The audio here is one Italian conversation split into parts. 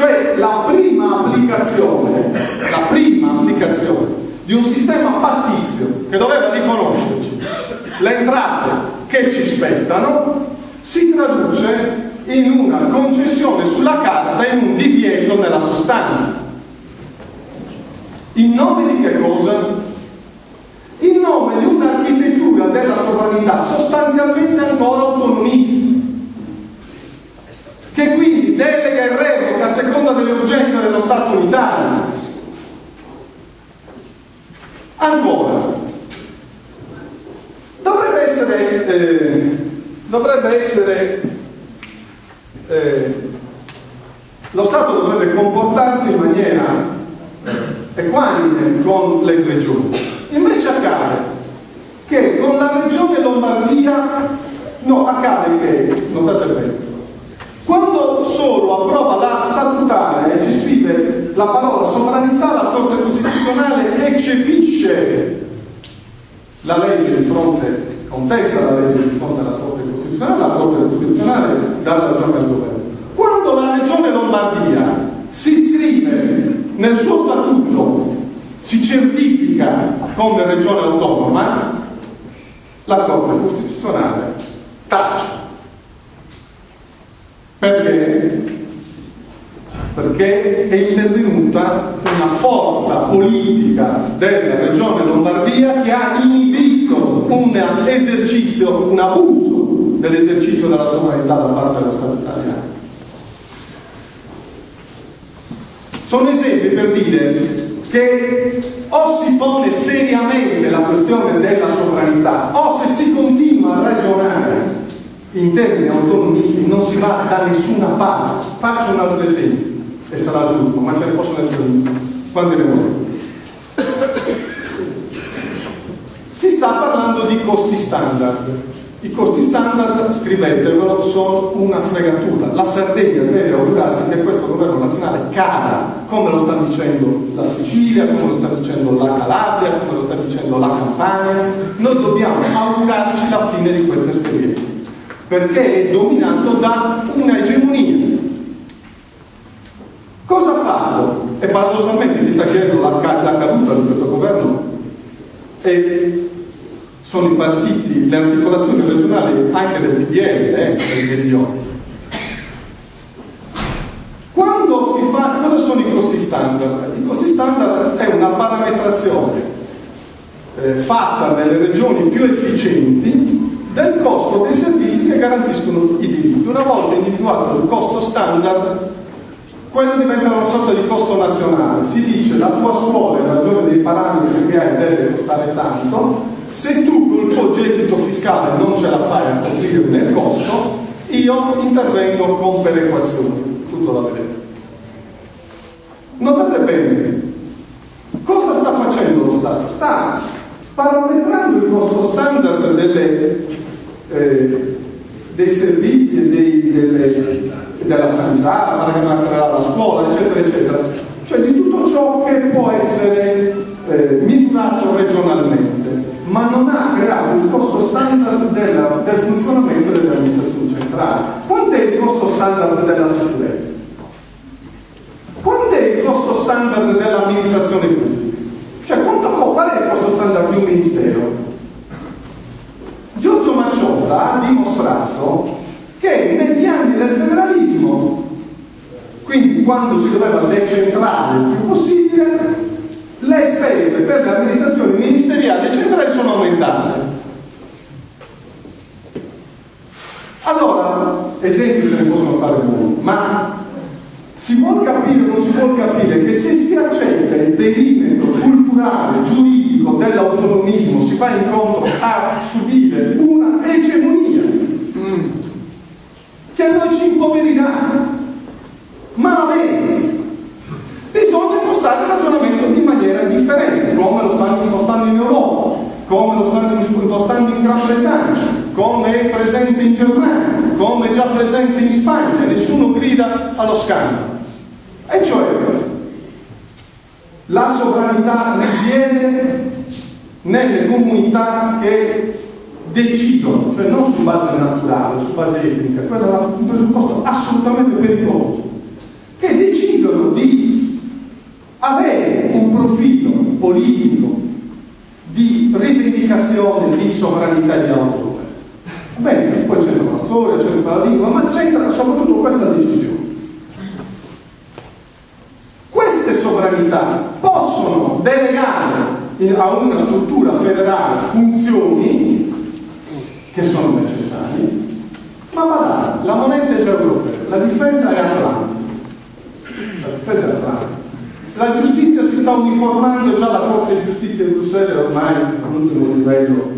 Cioè la prima applicazione di un sistema pattizio che doveva riconoscerci le entrate che ci spettano si traduce in una concessione sulla carta e in un divieto nella sostanza. In nome di che cosa? In nome di un'architettura della sovranità sostanzialmente ancora autonomista, che quindi delega e revoca a seconda delle urgenze dello Stato unitario. Ancora, lo Stato dovrebbe comportarsi in maniera equanime con le regioni. Invece accade che con la regione Lombardia, accade che, notate bene, quando solo approva la statutaria e ci scrive la parola sovranità, la Corte Costituzionale eccepisce la legge di fronte, contesta la legge di fronte alla Corte Costituzionale, la Corte Costituzionale dà ragione al governo. Quando la regione Lombardia si iscrive nel suo statuto, si certifica come regione autonoma, la Corte Costituzionale tace. Perché? Perché è intervenuta una forza politica della regione Lombardia che ha inibito un abuso dell'esercizio della sovranità da parte dello Stato italiano. Sono esempi per dire che o si pone seriamente la questione della sovranità, o se si continua a ragionare in termini autonomisti non si va da nessuna parte. Faccio un altro esempio e sarà l'ultimo, ma ce ne possono essere quanti ne vuoi. Si sta parlando di costi standard. I costi standard, scrivetevelo, sono una fregatura. La Sardegna deve augurarsi che questo governo nazionale cada, come lo sta dicendo la Sicilia, come lo sta dicendo la Calabria, come lo sta dicendo la Campania. Noi dobbiamo augurarci la fine di questa esperienza, perché è dominato da una egemonia. Cosa ha fatto? E paradossalmente chi sta chiedendo la caduta di questo governo sono i partiti, le articolazioni regionali anche del PDL, del Medione. Quando si fa, cosa sono i costi standard? I costi standard è una parametrazione fatta nelle regioni più efficienti del costo dei servizi che garantiscono i diritti. Una volta individuato il costo standard, quello diventa una sorta di costo nazionale. Si dice la tua scuola, in ragione dei parametri che hai, deve costare tanto. Se tu col tuo gettito fiscale non ce la fai a coprire nel costo, io intervengo con perequazioni. Tutto da vedere. Notate bene, cosa sta facendo lo Stato? Sta parametrando il costo standard dei servizi e della sanità, la scuola, eccetera, eccetera. Cioè di tutto ciò che può essere misurato regionalmente, ma non ha creato il costo standard del funzionamento delle amministrazioni centrali. Quant'è il costo standard della sicurezza? Quant'è il costo standard dell'amministrazione pubblica? Cioè qual è il costo standard di un ministero? Giorgio Macciotta ha dimostrato che negli anni del federalismo, quindi quando si doveva decentrare il più possibile, le spese per le amministrazioni ministeriali e centrali sono aumentate. Allora, esempi se ne possono fare molti, ma si vuol capire o non si vuol capire che se si accetta il perimetro culturale, giuridico dell'autonomismo, si fa incontro a subire una egemonia che a noi ci impoverirà. Ma va bene, bisogna impostare il ragionamento di maniera differente, come lo stanno impostando in Europa, come lo stanno impostando in Gran Bretagna, come è presente in Germania, come è già presente in Spagna. Nessuno grida allo scandalo. E cioè la sovranità risiede nelle comunità che decidono, cioè non su base naturale, su base etnica. Quello è un presupposto assolutamente pericoloso, che decidono avere un profilo politico di rivendicazione di sovranità e di autogoverno. Bene, poi c'entra la storia, c'entra la lingua, ma c'entra soprattutto questa decisione. Queste sovranità possono delegare a una struttura federale funzioni che sono necessarie, ma va la moneta è già europea, la difesa è atlantica. La giustizia si sta uniformando, già la Corte di Giustizia di Bruxelles è ormai all'ultimo livello.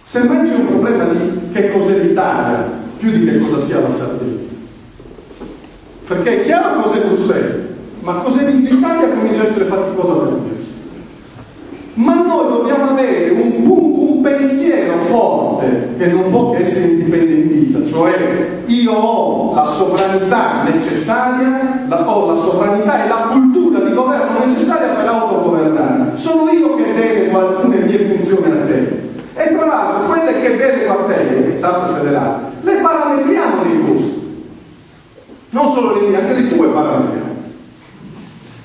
Semmai c'è un problema di che cos'è l'Italia, più di che cosa sia la Sardegna. Perché è chiaro cos'è Bruxelles, ma cos'è l'Italia comincia a essere faticosa per questo. Ma noi dobbiamo avere un pensiero forte che non può che essere indipendentista, cioè io ho la sovranità necessaria, ho la sovranità e la cultura di governo necessaria per autogovernare. Sono io che delego alcune mie funzioni a te. E tra l'altro quelle che delego a te, che è Stato federale, le parametriamo nei costi. Non solo le mie, anche le tue parametriamo.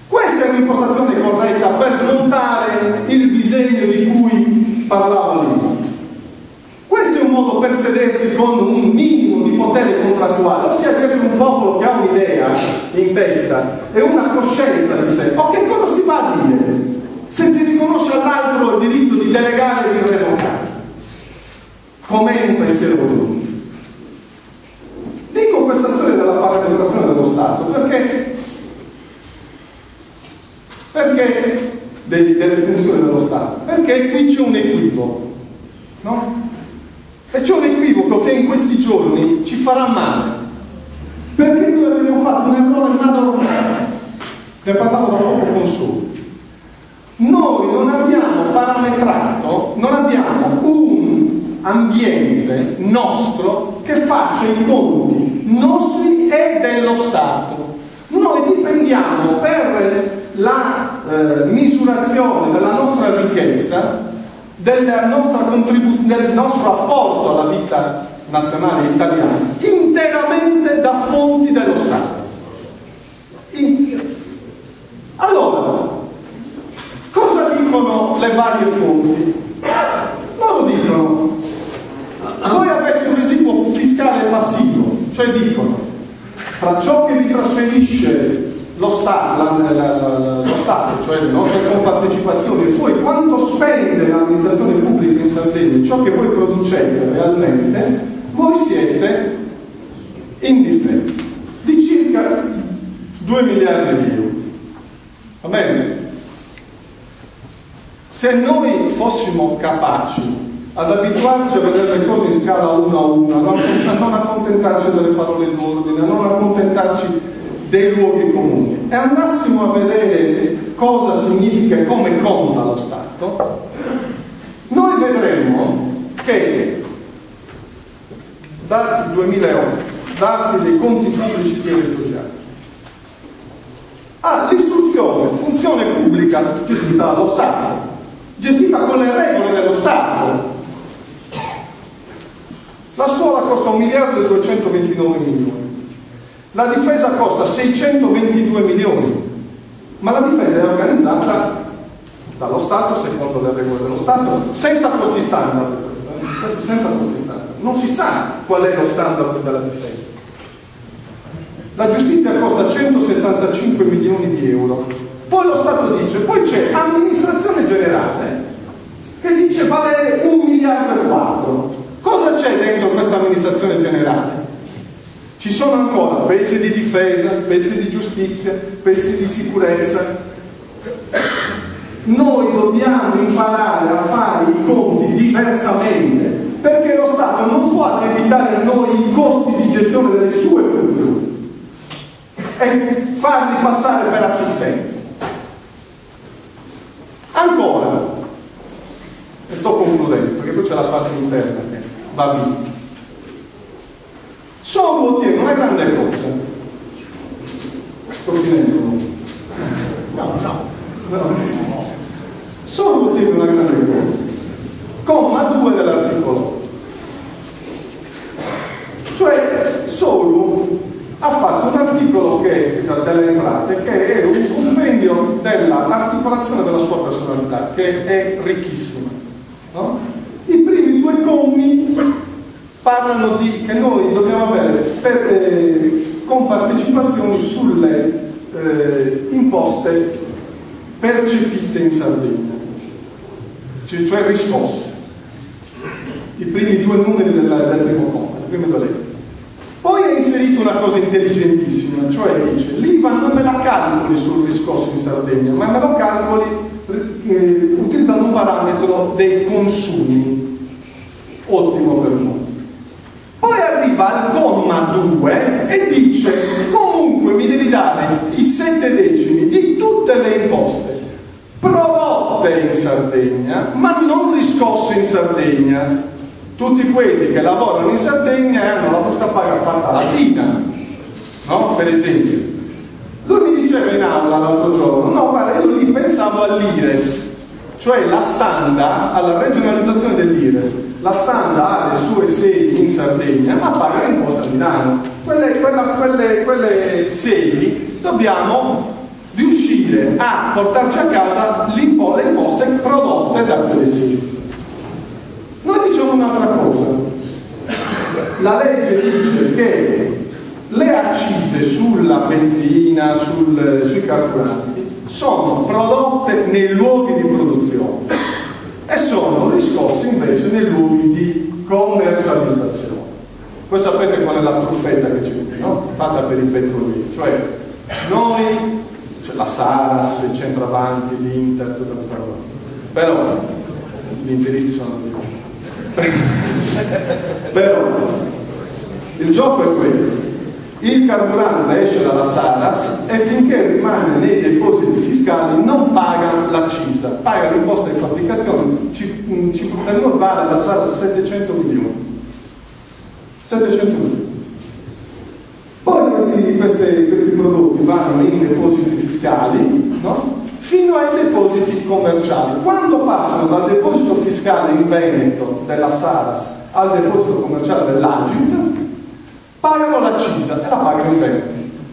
Questa è un'impostazione corretta per smontare il disegno di cui parlavo all'inizio. Questo è un modo per sedersi con un minimo di potere contrattuale, ossia avere un popolo che ha un'idea in testa e una coscienza di sé. O che cosa si va a dire se si riconosce all'altro il diritto di delegare e di revocare? Com'è un pensiero comunista? Dico questa storia della parametrazione dello Stato perché delle funzioni dello Stato, perché qui c'è un equivoco, no? E c'è un equivoco che in questi giorni ci farà male, perché noi abbiamo fatto un errore madornale, ne parlavo da poco con Solo. Noi non abbiamo parametrato, non abbiamo un ambiente nostro che faccia i conti nostri e dello Stato. Noi dipendiamo per la misurazione della nostra ricchezza, del nostro apporto alla vita nazionale italiana, interamente da fonti dello Stato. Allora, cosa dicono le varie fonti? Loro dicono: voi avete un residuo fiscale passivo, cioè dicono, tra ciò che vi trasferisce lo Stato, cioè le nostre compartecipazioni, e poi quanto spende l'amministrazione pubblica in Sardegna, ciò che voi producete realmente, voi siete in difetto di circa 2 miliardi di euro. Va bene? Se noi fossimo capaci ad abituarci a vedere le cose in scala 1 a 1, a non accontentarci delle parole d'ordine, a non accontentarci dei luoghi comuni, e andassimo a vedere cosa significa e come conta lo Stato, noi vedremo che dati 2008, dati dei conti pubblici territoriali, l'istruzione, funzione pubblica gestita dallo Stato, gestita con le regole dello Stato. La scuola costa 1 miliardo e 229 milioni. La difesa costa 622 milioni, ma la difesa è organizzata dallo Stato, secondo le regole dello Stato, senza costi standard. Senza costi standard. Non si sa qual è lo standard della difesa. La giustizia costa 175 milioni di euro. Poi lo Stato dice, poi c'è amministrazione generale che dice vale 1 miliardo e 4. Cosa c'è dentro questa amministrazione generale? Ci sono ancora pezzi di difesa, pezzi di giustizia, pezzi di sicurezza. Noi dobbiamo imparare a fare i conti diversamente, perché lo Stato non può addebitare a noi i costi di gestione delle sue funzioni e farli passare per assistenza. Ancora, e sto concludendo, perché poi c'è la parte interna che va vista. Solo ottiene una grande cosa. Sto finendo. No. Solo ottiene una grande cosa. Comma 2 dell'articolo. Cioè, Solo ha fatto trovato un articolo delle entrate che è un compendio dell'articolazione della sua personalità, che è ricchissima, no? I primi 2 commi parlano di che noi dobbiamo avere compartecipazioni sulle imposte percepite in Sardegna, cioè riscosse. I primi 2 numeri del primo comma, le prime 2 lettere. Poi ha inserito una cosa intelligentissima, cioè dice l'IVA non me la calcoli sul riscosso in Sardegna, ma me lo calcoli utilizzando un parametro dei consumi. Ottimo per noi. Poi arriva al comma 2 e dice comunque mi devi dare i 7 decimi di tutte le imposte prodotte in Sardegna ma non riscosse in Sardegna. Tutti quelli che lavorano in Sardegna hanno la busta paga fatta latina, no? Per esempio. Lui mi diceva in aula l'altro giorno, no guarda, io lì pensavo all'IRES, cioè la Standa, alla regionalizzazione dell'IRES. La Standa ha le sue sedi in Sardegna ma paga l'imposta a Milano. Quelle sedi dobbiamo riuscire a portarci a casa le imposte prodotte da quelle sedi. Noi diciamo un'altra cosa. La legge dice che le accise sulla benzina, sui carburanti sono prodotte nei luoghi di produzione e sono riscosse invece nei luoghi di commercializzazione. Voi sapete qual è la truffetta che c'è, no? Fatta per i petrolieri, cioè noi, cioè la Saras, il Centravanti, l'Inter, tutta questa roba. Però gli interisti sono di però il gioco è questo: il carburante esce dalla Saras e finché rimane nei depositi fiscali non paga l'accisa, paga l'imposta di fabbricazione. Cittadino vale la Saras 700 milioni. 700 milioni. Poi questi prodotti vanno in depositi fiscali, no? Fino ai depositi commerciali. Quando passano dal deposito fiscale in Veneto della Saras al deposito commerciale dell'Agit, pagano l'accisa e la pagano in Veneto.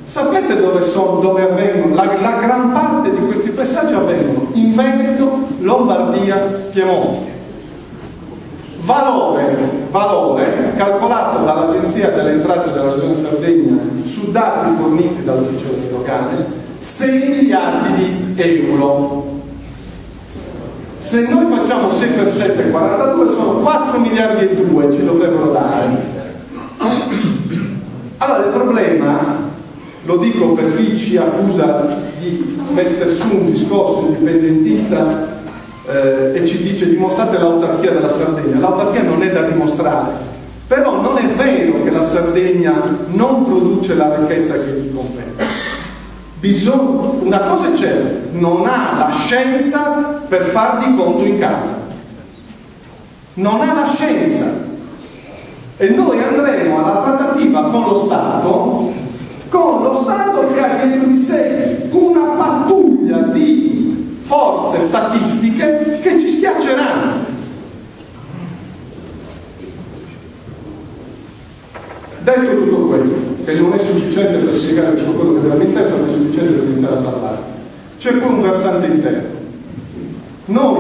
Sapete dove avvengono? La gran parte di questi passaggi avvengono in Veneto, Lombardia, Piemonte. Valore calcolato dall'Agenzia delle Entrate della Regione Sardegna su dati forniti dall'Ufficio delle Dogane, 6 miliardi di euro. Se noi facciamo 6 per 7, 42, sono 4 miliardi e 2 ci dovrebbero dare. Allora il problema, lo dico per chi ci accusa di mettere su un discorso indipendentista e ci dice dimostrate l'autarchia della Sardegna. L'autarchia non è da dimostrare, però non è vero che la Sardegna non produce la ricchezza che gli compete. Una cosa è certa, non ha la scienza per far di conto in casa, non ha la scienza, e noi andremo alla trattativa con lo Stato che ha dietro di sé una pattuglia di forze statistiche che ci schiacceranno. Detto tutto questo, che non è sufficiente per spiegare tutto quello che è in testa, non è sufficiente per iniziare a parlare, c'è poi un versante interno. Noi